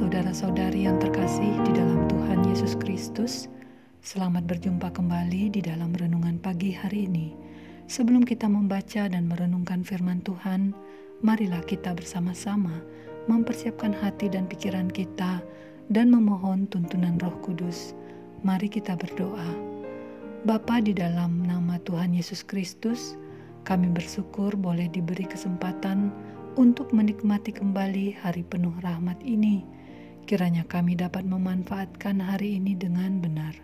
saudara-saudari yang terkasih di dalam Tuhan Yesus Kristus, selamat berjumpa kembali di dalam renungan pagi hari ini. Sebelum kita membaca dan merenungkan firman Tuhan, marilah kita bersama-sama mempersiapkan hati dan pikiran kita dan memohon tuntunan Roh Kudus. Mari kita berdoa. Bapa, di dalam nama Tuhan Yesus Kristus, kami bersyukur boleh diberi kesempatan untuk menikmati kembali hari penuh rahmat ini. Kiranya kami dapat memanfaatkan hari ini dengan benar.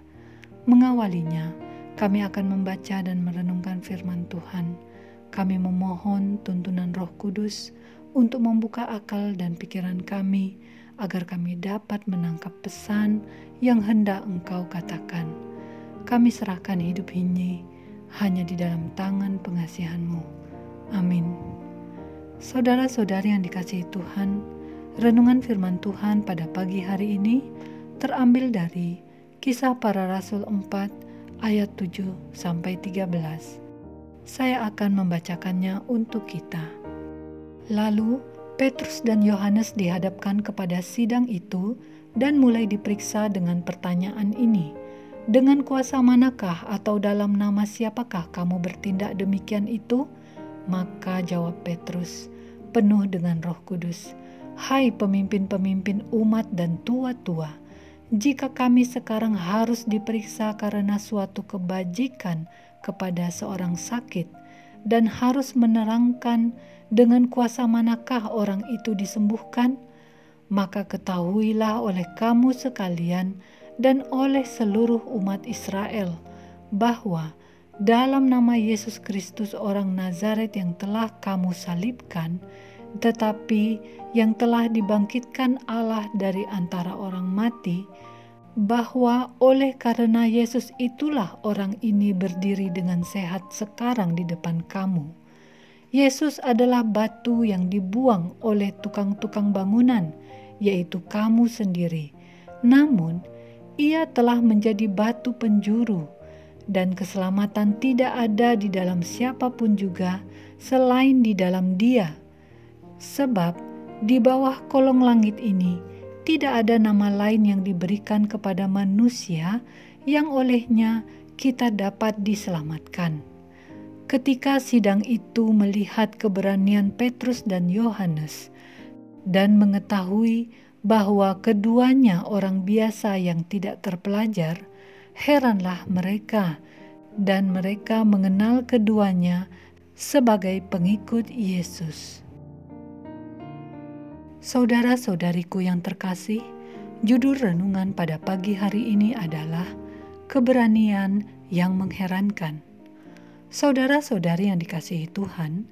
Mengawalinya, kami akan membaca dan merenungkan firman Tuhan. Kami memohon tuntunan Roh Kudus untuk membuka akal dan pikiran kami, agar kami dapat menangkap pesan yang hendak Engkau katakan. Kami serahkan hidup ini hanya di dalam tangan pengasihan-Mu. Amin. Saudara-saudari yang dikasihi Tuhan, renungan firman Tuhan pada pagi hari ini terambil dari Kisah Para Rasul 4 ayat 7-13. Saya akan membacakannya untuk kita. Lalu Petrus dan Yohanes dihadapkan kepada sidang itu dan mulai diperiksa dengan pertanyaan ini. Dengan kuasa manakah atau dalam nama siapakah kamu bertindak demikian itu? Maka jawab Petrus, penuh dengan Roh Kudus, "Hai pemimpin-pemimpin umat dan tua-tua, jika kami sekarang harus diperiksa karena suatu kebajikan kepada seorang sakit, dan harus menerangkan dengan kuasa manakah orang itu disembuhkan, maka ketahuilah oleh kamu sekalian dan oleh seluruh umat Israel, bahwa dalam nama Yesus Kristus orang Nazaret yang telah kamu salibkan, tetapi yang telah dibangkitkan Allah dari antara orang mati, bahwa oleh karena Yesus itulah orang ini berdiri dengan sehat sekarang di depan kamu. Yesus adalah batu yang dibuang oleh tukang-tukang bangunan, yaitu kamu sendiri. Namun, Ia telah menjadi batu penjuru, dan keselamatan tidak ada di dalam siapapun juga selain di dalam Dia. Sebab di bawah kolong langit ini tidak ada nama lain yang diberikan kepada manusia yang olehnya kita dapat diselamatkan. Ketika sidang itu melihat keberanian Petrus dan Yohanes dan mengetahui bahwa keduanya orang biasa yang tidak terpelajar, heranlah mereka, dan mereka mengenal keduanya sebagai pengikut Yesus. Saudara-saudariku yang terkasih, judul renungan pada pagi hari ini adalah keberanian yang mengherankan. Saudara-saudari yang dikasihi Tuhan,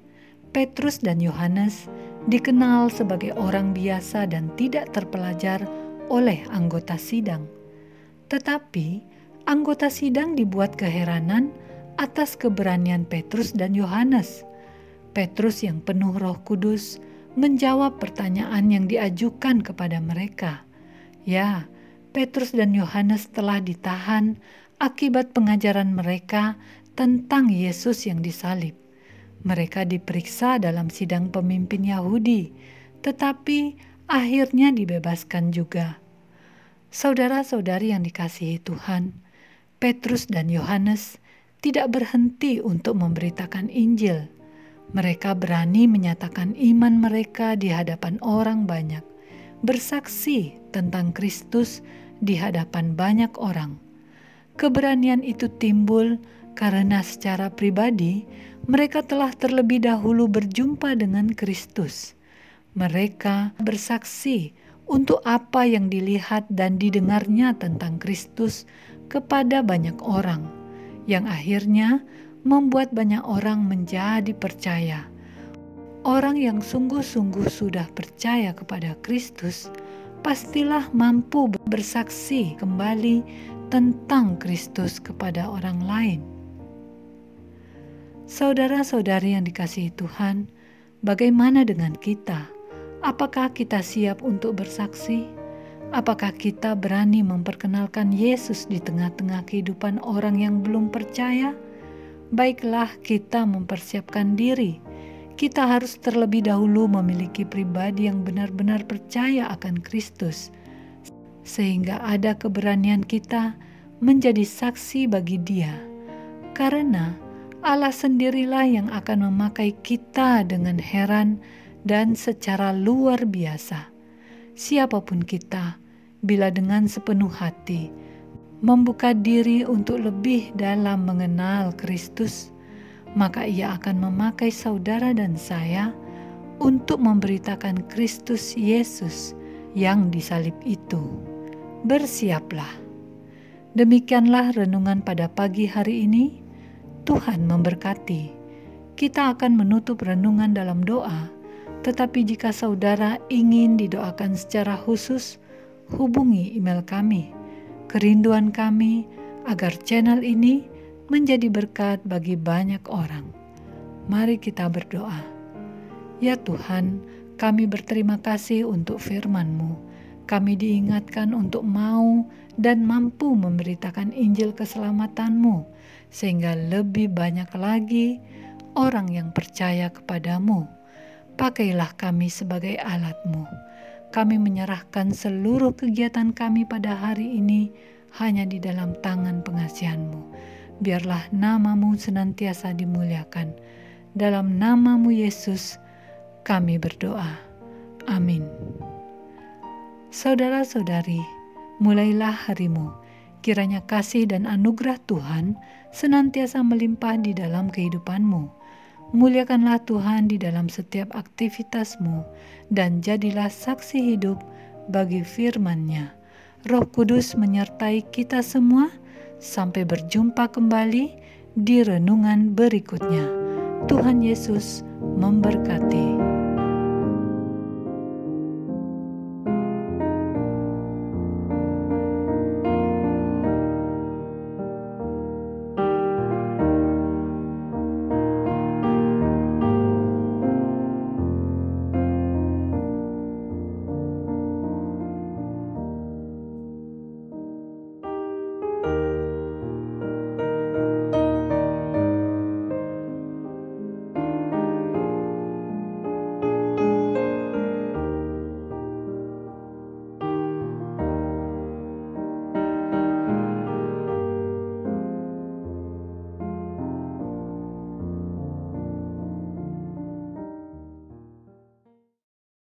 Petrus dan Yohanes dikenal sebagai orang biasa dan tidak terpelajar oleh anggota sidang. Tetapi anggota sidang dibuat keheranan atas keberanian Petrus dan Yohanes. Petrus yang penuh Roh Kudus menjawab pertanyaan yang diajukan kepada mereka. Ya, Petrus dan Yohanes telah ditahan akibat pengajaran mereka tentang Yesus yang disalib. Mereka diperiksa dalam sidang pemimpin Yahudi, tetapi akhirnya dibebaskan juga. Saudara-saudari yang dikasihi Tuhan, Petrus dan Yohanes tidak berhenti untuk memberitakan Injil. Mereka berani menyatakan iman mereka di hadapan orang banyak, bersaksi tentang Kristus di hadapan banyak orang. Keberanian itu timbul karena secara pribadi mereka telah terlebih dahulu berjumpa dengan Kristus. Mereka bersaksi untuk apa yang dilihat dan didengarnya tentang Kristus kepada banyak orang, yang akhirnya membuat banyak orang menjadi percaya. Orang yang sungguh-sungguh sudah percaya kepada Kristus pastilah mampu bersaksi kembali tentang Kristus kepada orang lain. Saudara-saudari yang dikasihi Tuhan, bagaimana dengan kita? Apakah kita siap untuk bersaksi? Apakah kita berani memperkenalkan Yesus di tengah-tengah kehidupan orang yang belum percaya? Baiklah kita mempersiapkan diri. kita harus terlebih dahulu memiliki pribadi yang benar-benar percaya akan Kristus, sehingga ada keberanian kita menjadi saksi bagi Dia. Karena Allah sendirilah yang akan memakai kita dengan heran dan secara luar biasa. Siapapun kita, bila dengan sepenuh hati membuka diri untuk lebih dalam mengenal Kristus, maka Ia akan memakai saudara dan saya untuk memberitakan Kristus Yesus yang disalib itu. Bersiaplah. Demikianlah renungan pada pagi hari ini. Tuhan memberkati. Kita akan menutup renungan dalam doa, tetapi jika saudara ingin didoakan secara khusus, hubungi email kami. Kerinduan kami agar channel ini menjadi berkat bagi banyak orang. Mari kita berdoa. Ya Tuhan, kami berterima kasih untuk firman-Mu. Kami diingatkan untuk mau dan mampu memberitakan Injil keselamatan-Mu, sehingga lebih banyak lagi orang yang percaya kepadamu. Pakailah kami sebagai alat-Mu. Kami menyerahkan seluruh kegiatan kami pada hari ini hanya di dalam tangan pengasihan-Mu. Biarlah nama-Mu senantiasa dimuliakan. Dalam nama-Mu Yesus, kami berdoa. Amin. Saudara-saudari, mulailah harimu. Kiranya kasih dan anugerah Tuhan senantiasa melimpah di dalam kehidupanmu. Muliakanlah Tuhan di dalam setiap aktivitasmu, dan jadilah saksi hidup bagi firman-Nya. Roh Kudus menyertai kita semua. Sampai berjumpa kembali di renungan berikutnya. Tuhan Yesus memberkati.